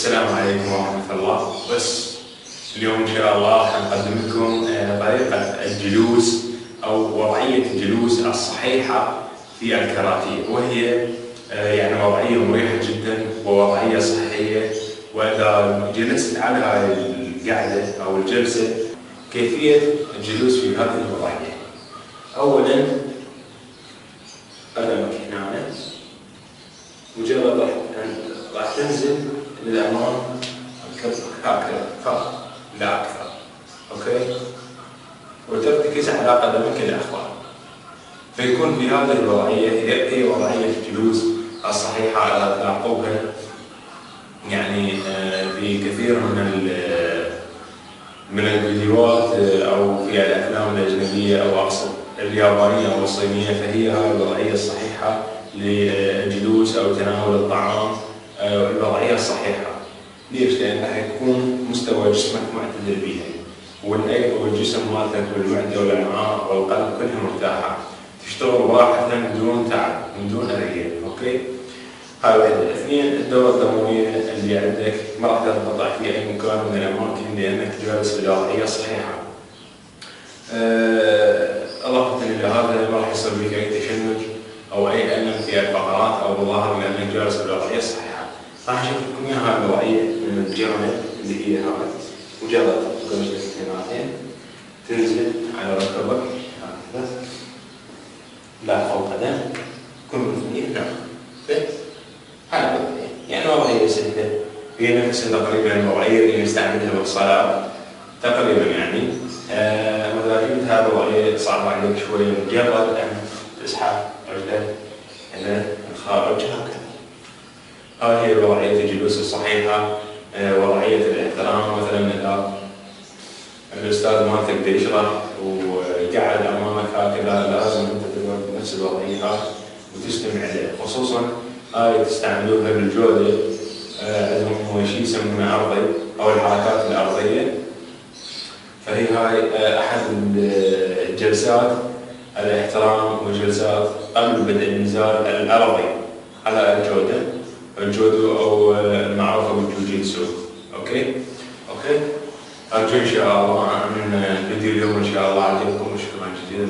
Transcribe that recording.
السلام عليكم ورحمة الله. بس اليوم إن شاء الله راح نقدم لكم طريقة الجلوس أو وضعية الجلوس الصحيحة في الكاراتيه، وهي يعني وضعية مريحة جدا ووضعية صحية. وإذا جلست على هذه القعدة أو الجلسة، كيفية الجلوس في هذه الوضعية. أولا قدمك هنا، مجرد راح تنزل للأمام هكذا فقط لا أكثر، أوكي؟ وترتكز على قدمك الأخرى، فيكون في هذه الوضعية هي وضعية الجلوس الصحيحة التي تلاقوها يعني في كثير من الفيديوهات أو في الأفلام الأجنبية أو أقصد اليابانية أو الصينية. فهي هذه الوضعية الصحيحة للجلوس أو تناول الطعام، الوضعية الصحيحة. ليش؟ لأن راح يكون مستوى جسمك معتدل بها، والجسم مالتك والمعدة والأمعاء والقلب كلها مرتاحة، تشتغل راحة بدون تعب بدون أذية، أوكي؟ هاي واحدة. اثنين، الدورة الدموية اللي عندك ما راح تنقطع في أي مكان من الأماكن لأنك جالس بالوضعية الصحيحة. إضافة إلى هذا ما راح يصير بك أي تشنج أو أي ألم في الفقرات أو الظهر لأنك جالس بالوضعية الصحيحة. راح أشوف لكم إياها الوضعية من الجيرمن اللي هي هاي. مجرد تقوم رجلين تنزل على ركبك هكذا، لا فوق قدم، كن اثنين نعم. هاي الوضعية يعني وضعية سهلة، هي نفس تقريبا الوضعية اللي نستعملها بالصلاة تقريبا يعني. وإذا جبت هذه الوضعية صعبة عليك شوي، مجرد أن تسحب رجلك إلى الخارج هكذا. هذه هي وضعية الجلوس الصحيحة، وضعية الاحترام. مثلا إذا الأستاذ مالتك بده يشرح وقعد أمامك هكذا، لازم أنت تقعد بنفس الوضعية هاي وتستمع له. خصوصا هاي تستعملوها بالجودة، عندهم شيء يسمونه عرضي أو الحركات الأرضية. فهي هاي أحد الجلسات الاحترام وجلسات قبل بدء النزال الأرضي على الجودو أو المعروفة بالجوجيتسو. أوكي؟ أرجو إن شاء الله أن الفيديو اليوم إن شاء الله عجبكم، وشكرا جزيلا.